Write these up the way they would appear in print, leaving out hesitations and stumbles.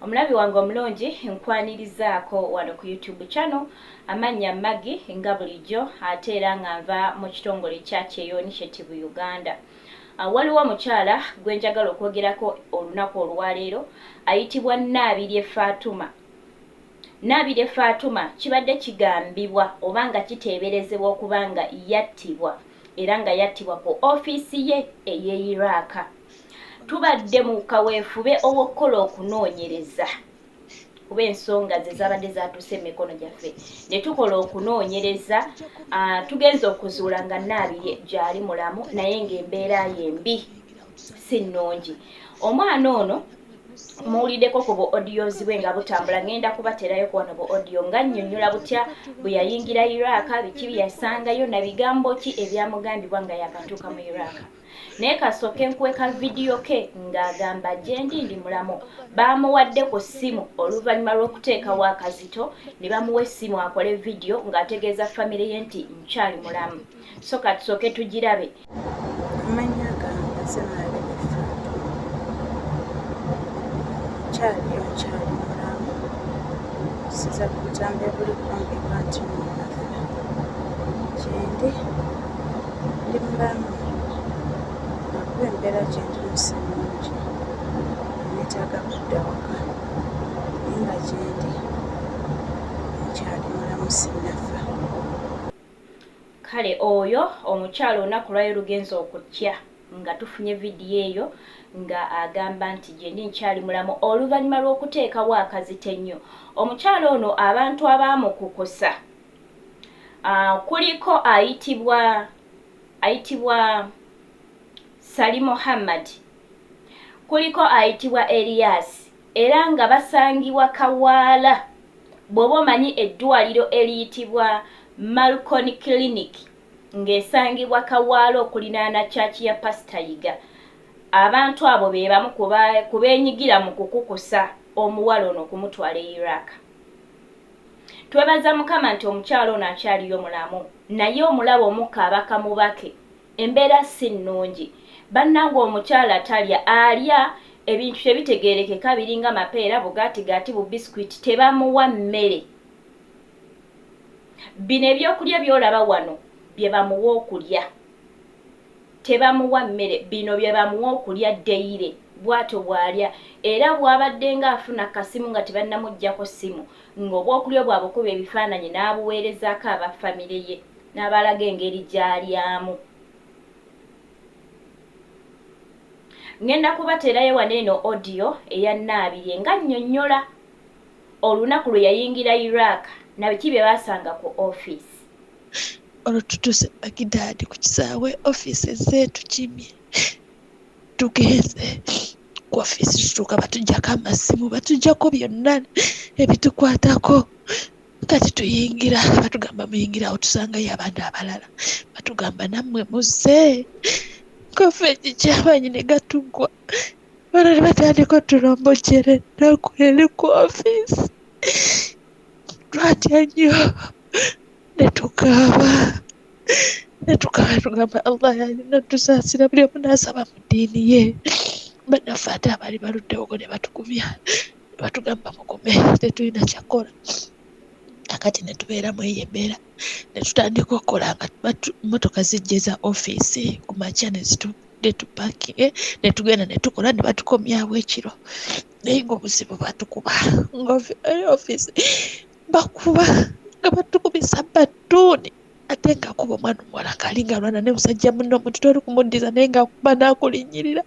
Omulabi wange omulungi nkwanirizaako wano ku YouTube channel amanya Maggie nga bulijjo ate era nga nva mu kitongole kya Kyeyo Initiative Uganda. Waliwo omukyala gwe njagala okwogerako olunaku olwaleero ayitibwa Naabirye Fatuma. Naabirye Fatuma kibadde kigambibwa oba nga kiteeberezebwa okuba nga yattibwa era nga yattibwa ku ofiisi ye ey'e Iraq. Tubadde mu kaweefube ow'okukola okunoonyereza kuba ensonga ze zabadde zaatuuse mu mikono gyaffe ne tukola okunoonyereza tugenza okuzuula nga Naabirye gy'ali mulamu naye ng'embeera ye mbi si nnungi. Omwana ono muwuliddeko ku bu audios bwe nga butambula, ngenda kubateerayo ku wano bu audio nga nnyonnyola butya bwe yayingira Iraq, biki bye yasangayo na bigambo ki ebyamugambibwa nga yakatuuka mu Iraq. Naye kasooke nkweka vidiyo ke ng'agamba gye ndi mulamu. Baamuwadde ku ssimu oluvannyuma lw'okuteekawo akazito ne bamuwa essimu akole vidiyo ng'ategeeza famire ye nti nkyali mulamu. So katusooke tugirabe. Amannya gange Naabirye Fatuma. Nkyali mulamu. Nsiza ku butambi buli kwambibwa nti munafu. Gye ndi mulamu. Nakuba embeera gye ndimu si nnungi. Neetaaga kudda waka. Naye nga gye ndi nkyali mulamu sinnafa. Kale oyo omukyala olunaku lwayo lugenza okutya nga tufunye vidiyo eyo nga agamba nti gye ndi nkyali mulamu oluvannyuma lw'okuteekawo akazito ennyo. Omukyala ono abantu abaamukukusa kuliko ayitibwa Sali Muhammad, kuliko ayitibwa Elias era nga basangibwa Kawaala. Bw'oba omanyi eddwaliro eriyitibwa Malcon Clinic ng'esangibwa Kawaala okulinaana kyaki ya Pastor Yiga. Abantu abo be bamu ku beenyigira mu kukukusa omuwala ono okumutwala e Iraq. Twebaza Mukama nti omukyala ono akyaliyo mulamu naye omulaba omukaaba kamubake embeera si nnungi. Bannange omukyala talya, alya ebintu tebitegeerekeka biringa mapeera, bugaatigaati, bubisikuiti, tebamuwa mmere. Bino ebyokulya by'olaba wano bye bamuwa okulya, tebamuwa mmere. Bino bye bamuwa okulya deyire, bw'atyo bw'alya. Era bw'abadde ng'afuna kasimu nga tebannamuggyako ssimu ng'obwokulya bwabukuba ebifaananyi n'abuweerezaako abafamire ye n'abalaga engeri gy'alyamu. Ngenda kubateerayo wano eno audio eya Naabirye nga nnyonnyola olunaku lwe yayingira Iraq na biki bye baasanga ku ofiisi. Olwo tutuuse Baghdad ku kisaawe ofiisi zeetu kimye. Tugenze ku ofiisi tutuuka batuggyako amasimu batuggyako byonna ebitukwatako. Kati tuyingira batugamba muyingirawo tusangayo abantu abalala batugamba nammwe muzze. Kofeegi ky'abanyi ne gatugwa. Bano ne batandika otulombojjera ennaku eri ku ofiisi. Twatya nnyo ne tukaaba. Tugamba Allah yalina tusaasira buli omu n'asaba mu ddiini ye. Bannaffe ate abaali baluddewo ne batugumya ne batugamba mugume tetulina kyakola. Kakati ne tubeera mu eyo embeera ne tutandika okukola nga mmotoka zijjeza ofiisi ku makya ne tupakinge ne tugenda ne tukola ne batukomyawo ekiro. Naye ng'obuzibu batukuba ofiisi bakuba nga batukubisa batuuni ate ng'akuba omwana omuwala ng'alinga alwana ne musajja munne omuntu toli kumuddiza naye ng'akuba n'akulinnyirira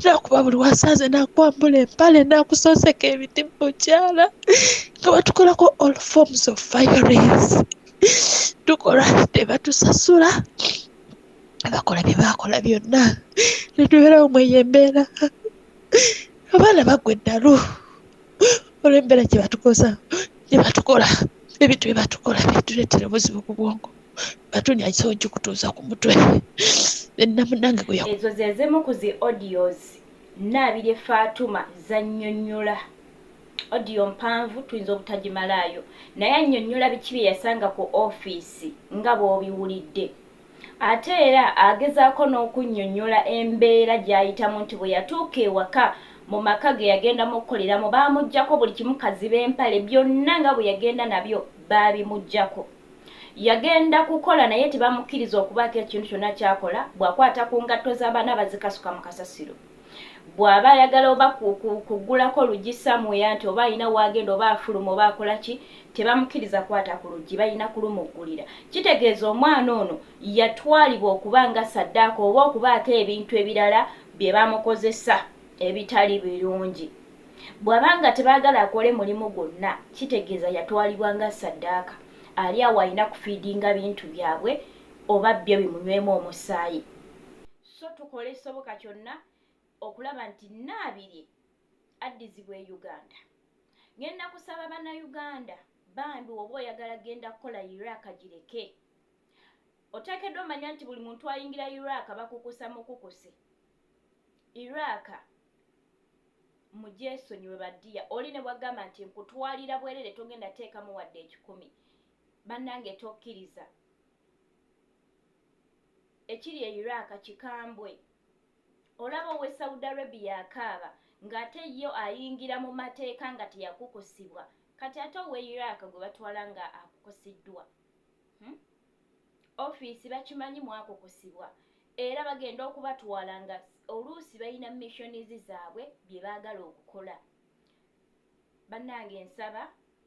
n'akuba buli wasanze n'akwambula empale n'akusooseka ebiti mukyala nga batukolako all forms of violence. Tukola ne batusasula bakola bye baakola byonna ne tubeerawo mu eyo embeera. Abaana bagwa eddalu olw'embeera gye batukoza gye batukola ebintu bye batukola bituleetera obuzibu ku bwongo. Batunya kisoji kutuuza ku mutwe. Namunange gwe ezo ze zimu ku zi audios Naabirye Fatuma zannyonnyola. Audio mpanvu tuyinza obutagimalaayo naye annyonnyola biki bye yasanga ku ofiisi nga bw'obiwulidde. Ate era agezaako n'okunnyonnyola embeera gy'ayitamu nti bwe yatuuka ewaka mu maka ge yagendamu okukoleramu baamuggyako buli kimu, kaziba empale, byonna nga bwe yagenda nabyo baabimuggyako. Yagenda kukola naye tebamukkiriza okubaako ekintu kyonna kyakola. Bw'akwata ku ngatto z'abaana bazikasuka mu kasasiro. Bw'aba ayagala oba kuggulako luggi Samuya nti oba alina wagenda oba afuluma oba akola ki, tebamukkiriza kwata ku luggi, balina kulumuggulira. Kitegeeza omwana ono yatwalibwa okuba nga saddaaka oba okubaako ebintu ebirala bye bamukozesa ebitali birungi. Bw'abanga tebaagala akole mulimu gwonna, kitegeeza yatwalibwa nga saddaaka. Ali awo alina kufiidinga bintu byabwe oba byo bimunywemu omusaayi. So tukole ekisoboka kyonna okulaba nti Naabirye addizibwa e Uganda. Ngenda kusaba bannayuganda bambi oba oyagala genda kukola Iraq gireke. Oteekeddwa omanya nti buli muntu ayingira Iraq bakukusa mukukuse. Iraq mugyesonyiwe baddiya. Oli ne bwagamba nti nkutwalira bwerere togenda teekamu wadde 10. Bannange tokkiriza. Ekiri e Iraq kikambwe. Olaba owe Saudi Arabia akaaba ng'ate yo ayingira mu mateeka nga teyakukusibwa. Kati ate owe Iraq gwe batwala nga akukusiddwa. Ofiisi bakimanyi mwakukusibwa. Era bagenda okubatwala nga oluusi balina missions zaabwe bye baagala okukola. Bannange nsaba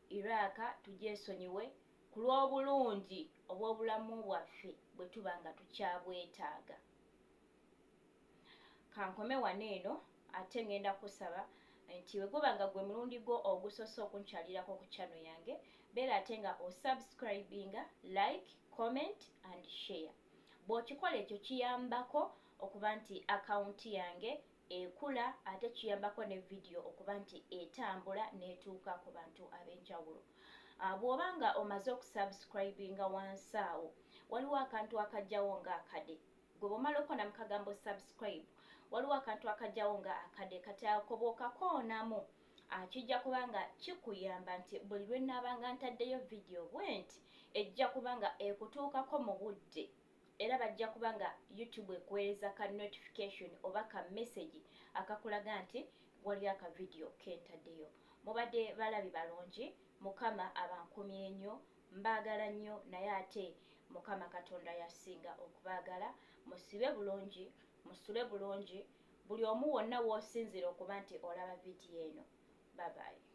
Iraq tugyesonyiwe ku lw'obulungi obw'obulamu bwaffe bwe tuba nga tukyabwetaaga. Kankome wano eno ate ngenda kusaba nti weguba nga gwe mulundi gwo ogusoose okunkyalirako ku channel yange, beera ate nga osubscribinga, like, comment and share. Bw'okikola ekyo kiyambako okuba nti akawunti yange ekula, ate kiyambako ne video okuba nti etambula n'etuuka ku bantu ab'enjawulo. Bw'oba nga omaze okusubscribinga wansi awo waliwo akantu akajjawo nga akade. Gwe bw'omala okona mu kagambo subscribe waliwo akantu akajjawo nga akade, kati ako bw'okakoonamu kijja kuba nga kikuyamba nti buli lwe nnaabanga ntaddeyo video bwenti ejja kuba nga ekutuukako mu budde, era bajja kuba nga YouTube ekuweereza ka notification oba ka message akakulaga nti waliwo aka video kentaddeyo. Mubadde balabi balungi, Mukama abankumye ennyo, mbaagala nnyo naye ate Mukama Katonda yasinga okubaagala. Musibe bulungi, musule bulungi, buli omu wonna w'osinzira okuba nti olaba video eno. Bye bye.